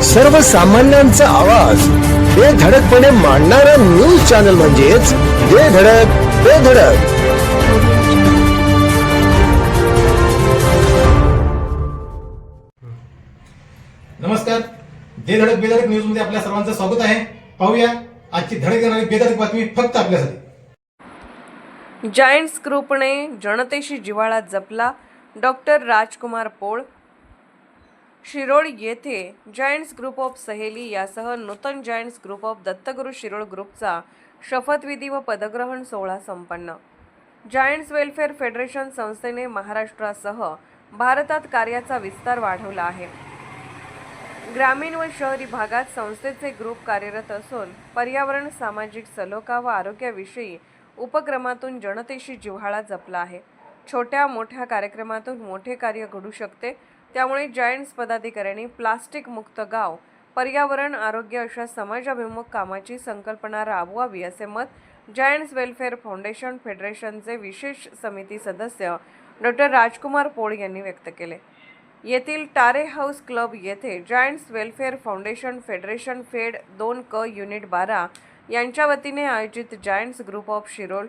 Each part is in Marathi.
सर्वसामान्यांचा आवाज बेधडकपणे मांडणारा न्यूज चॅनल म्हणजेच बेधडक बेधडक. नमस्कार, बेधडक बेधडक न्यूज मध्ये आपल्या सर्वांचं स्वागत आहे. पाहूया आजची धडक देणारी बेधडक बातमी फक्त आपल्यासाठी. जायंट्स ग्रुपने जनतेशी जिव्हाळा जपला. डॉक्टर राजकुमार पोळ. शिरोळ येथे जायंट्स ग्रुप ऑफ सहेली यासह Nutan Giants group of Dattaguru Shirol ग्रुपचा शपथविधी व पदग्रहण सोहळा संपन्न. जायंट्स वेलफेअर फेडरेशन संस्थेने महाराष्ट्रासह भारतात कार्याचा विस्तार वाढवला आहे. ग्रामीण व शहरी भागात संस्थेचे ग्रुप कार्यरत असून पर्यावरण, सामाजिक सलोखा व आरोग्याविषयी उपक्रमातून जनतेशी जिव्हाळा जपला आहे. छोट्या मोठ्या कार्यक्रमातून मोठे कार्य घडू शकते. त्यामुळे जायंट्स पदाधिकाऱ्यांनी प्लास्टिक मुक्त गाव, पर्यावरण, आरोग्य अशा समाजाभिमुख कामाची संकल्पना राबवावी असे मत जायंट्स वेलफेअर फाउंडेशन फेडरेशनचे विशेष समिती सदस्य डॉक्टर राजकुमार पोळ यांनी व्यक्त केले. येथील टारे हाऊस क्लब येथे जायंट्स वेलफेअर फाउंडेशन फेडरेशन फेड 2 युनिट 12 यांच्या वतीने आयोजित जायंट्स ग्रुप ऑफ शिरोळ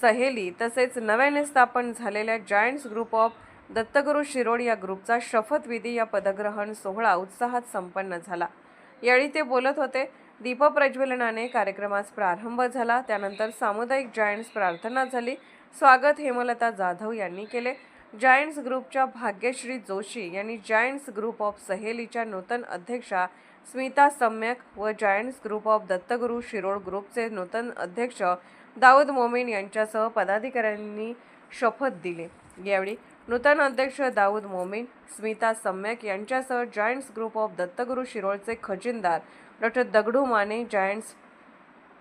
सहेली तसेच नव्याने स्थापन झालेल्या giants group of Dattaguru Shirol या ग्रुपचा शपथविधी या पदग्रहण सोहळा उत्साहात संपन्न झाला. यावेळी ते बोलत होते. दीपप्रज्वलनाने कार्यक्रमास प्रारंभ झाला. त्यानंतर सामुदायिक जायंट्स प्रार्थना झाली. स्वागत हेमलता जाधव यांनी केले. जायंट्स ग्रुपच्या भाग्यश्री जोशी यांनी जायंट्स ग्रुप ऑफ सहेलीच्या नूतन अध्यक्षा स्मिता सम्यक व giants group of Dattaguru Shirol ग्रुपचे नूतन अध्यक्ष दाऊद मोमीन यांच्यासह पदाधिकाऱ्यांनी शपथ दिली. यावेळी नूतन अध्यक्ष दाऊद मोमीन, स्मिता सम्यक यांच्यासह जायंट्स ग्रुप ऑफ दत्तगुरू शिरोळचे खजिनदार doctor Dagdu Mane, Giants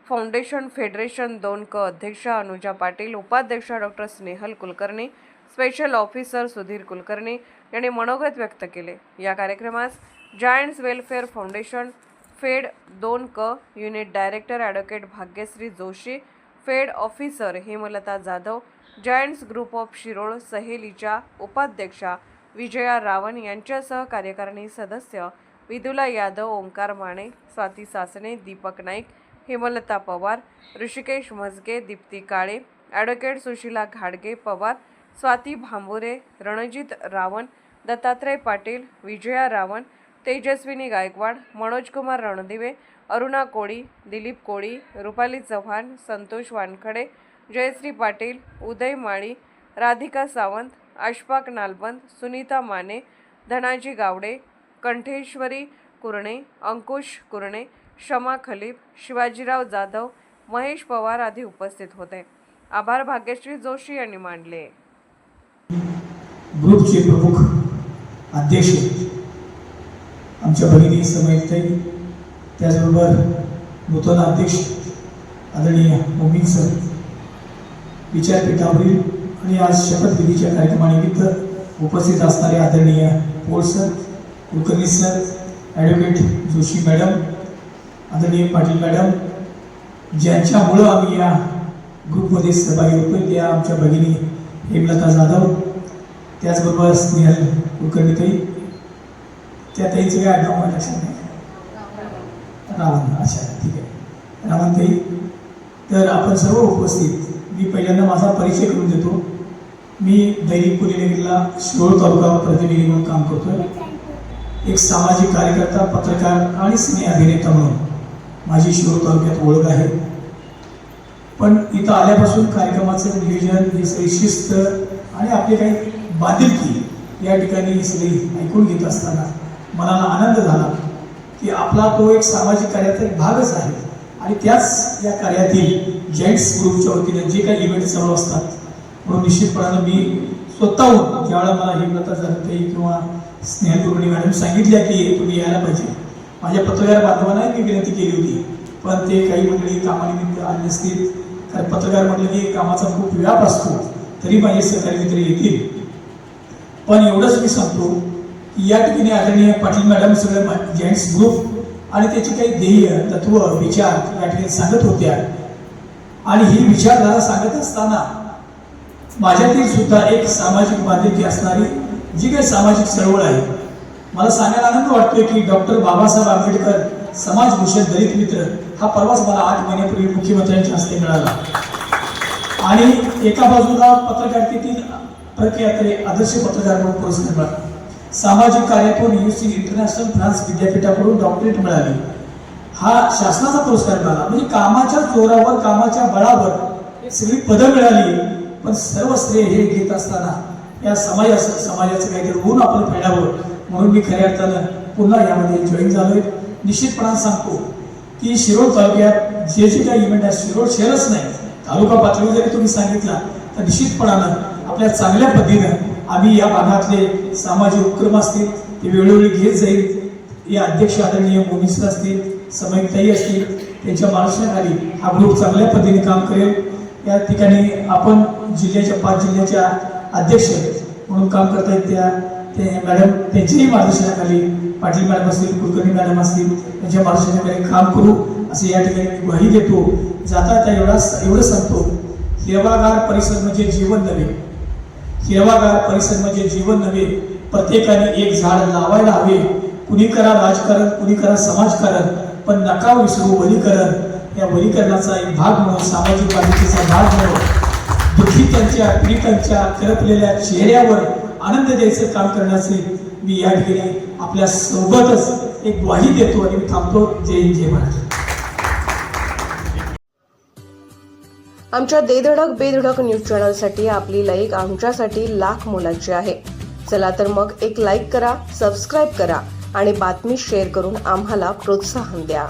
foundation federation 2 अध्यक्ष अनुजा पाटील, उपाध्यक्ष doctor Snehal Kulkarni, special officer Sudhir Kulkarni यांनी मनोगत व्यक्त केले. या कार्यक्रमास giants welfare foundation Fed 2 unit director advocate Bhagyashree Joshi, Fed officer Hemlata Jadhav, Giants group of Shirol सहेलीच्या उपाध्यक्षा विजया रावण यांच्यासह कार्यकारिणी सदस्य विदुला यादव, ओंकार माने, स्वाती सासने, दीपक नाईक, हेमलता पवार, ऋषिकेश मजगे, दीप्ती काळे, ॲडव्होकेट सुशीला घाडगे पवार, स्वाती भांबुरे, रणजित रावण, दत्तात्रय पाटील, विजया रावण, तेजस्विनी गायकवाड, मनोजकुमार रणदिवे, अरुणा कोळी, दिलीप कोळी, रुपाली चव्हाण, संतोष वानखडे, जयश्री पाटील, उदय माळी, राधिका सावंत, अशफाक नालबंद, सुनीता माने, धनाजी गावडे, कंठेश्वरी कुरणे, अंकुश कुरणे, शमा खलीफ, शिवाजीराव जाधव, महेश पवार आदी उपस्थित होते. आभार भाग्यश्री जोशी यांनी मानले. ग्रुपचे प्रमुख अध्यक्ष आमच्या भगिनी समयताई, त्याचबरोबर नूतन अध्यक्ष आदरणीय मोमीन सर, विचारपीठावरील आणि आज शपथविधीच्या कार्यक्रमानिमित्त उपस्थित असणारे आदरणीय Pol sir, Kulkarni sir, advocate Joshi madam, आदरणीय पाटील मॅडम, ज्यांच्यामुळं आम्ही या ग्रुपमध्ये सहभागी होतो त्या आमच्या भगिनी हेमलता जाधव, त्याचबरोबर स्नेहल कुलकर्णीताई, त्या ताईचं काय नाव मला लक्षात नाही, रावण, अच्छा ठीक आहे, रावणताई. तर आपण सर्व उपस्थित, मी पहिल्यांदा माझा परिचय करून देतो. मी दैनिक पुणेनगरला शिरोळ तालुका प्रतिनिधी म्हणून काम करतोय. एक सामाजिक कार्यकर्ता, पत्रकार आणि सिने अभिनेता म्हणून माझी शिरोळ तालुक्यात ओळख आहे. पण इथं आल्यापासून कार्यक्रमाचं नियोजन, ही सगळी शिस्त आणि आपली काही बांधिलकी या ठिकाणी ही सगळी ऐकून घेत असताना मनाला आनंद झाला की आपला तो एक सामाजिक कार्याचा एक भागच आहे. आणि त्याच या कार्यातील जायंट्स ग्रुपच्या वतीने जे काही इव्हेंट चालू असतात, म्हणून निश्चितपणानं मी स्वतःहून ज्यावेळेला मला हेमलता जाधव किंवा स्नेहल कुलकर्णी मॅडम सांगितल्या की तुम्ही यायला पाहिजे, माझ्या पत्रकार बांधवांना मी विनंती केली होती, पण ते काही मंडळी कामानिमित्त आले नसतील. कारण पत्रकार म्हटलं की कामाचा खूप व्याप असतो, तरी माझे सहकारी मित्र येतील. पण एवढंच मी सांगतो की या ठिकाणी आदरणीय पाटील मॅडम सगळं जायंट्स ग्रुप आणि त्याची काही ध्येय, तत्व, विचार या ठिकाणी सांगत होत्या. आणि ही विचारधारा सांगत असताना माझ्यातील सुद्धा एक सामाजिक बांधिलकी असणारी जी काही सामाजिक चळवळ आहे मला सांगायला आनंद वाटतोय की डॉक्टर बाबासाहेब आंबेडकर समाजभूषण दलित मित्र हा परवाच मला 8 महिन्यापूर्वी मुख्यमंत्र्यांच्या हस्ते मिळाला आणि एका बाजूला पत्रकारितेतील प्रख्यात आदर्श पत्रकार म्हणून पुरस्कार मिळाला. सामाजिक कार्यातून UC इंटरनॅशनल फ्रान्स विद्यापीठाकडून डॉक्टरेट मिळाली. हा शासनाचा पुरस्कार मिळाला. म्हणजे कामाच्या जोरावर कामाच्या बळावर सगळी पदं मिळाली. पण सर्व श्रेय हे घेत असताना या समाजाचं काहीतरी ऋण आपण फेडावं म्हणून मी खऱ्या अर्थानं पुन्हा यामध्ये जॉईन झालोय. निश्चितपणाने सांगतो की शिरोळ तालुक्यात जे काही इव्हेंट आहे, शिरोळ शहरच नाही तालुका पातळीवर जरी तुम्ही सांगितला तर निश्चितपणानं आपल्या चांगल्या पद्धतीनं आम्ही या भागातले सामाजिक उपक्रम असतील ते वेळोवेळी घेत जाईल. या अध्यक्ष आदरणीय मोनिसर असतील, समयताई असतील, त्यांच्या मार्गदर्शनाखाली हा ग्रुप चांगल्या पद्धतीने काम करेल. या ठिकाणी आपण जिल्ह्याच्या 5 जिल्ह्याच्या अध्यक्ष म्हणून काम करतायत ते मॅडम त्यांच्याही मार्गदर्शनाखाली पाटील मॅडम असतील, कुलकर्णी मॅडम असतील, त्यांच्या मार्गदर्शनाखाली काम करू असे या ठिकाणी मी ग्वाही देतो. जाता एवढं सांगतो, हिरवागार परिसर म्हणजे जीवन नव्हे. हिरवागार परिसर म्हणजे जीवन नव्हे. प्रत्येकाने एक झाड लावायला हवे. कुणी करा राजकारण, कुणी करा समाजकारण, पण नका विसरू वनीकरण. या वनीकरणाचा एक भाग म्हणून, सामाजिक बांधिलकीचा भाग म्हणून दुःखितांच्या पीडितांच्या करपलेल्या चेहऱ्यावर आनंद द्यायचं काम करण्याचे मी या ठिकाणी आपल्या सोबतच एक ग्वाही देतो आणि मी थांबतो. जय हिंद, जय महाराष्ट्र. आमच्या देधडक बेधडक न्यूज चॅनलसाठी आपली लाईक आमच्यासाठी लाख मोलाची आहे. चला तर मग एक लाईक करा, सबस्क्राईब करा आणि बातमी शेअर करून आम्हाला प्रोत्साहन द्या.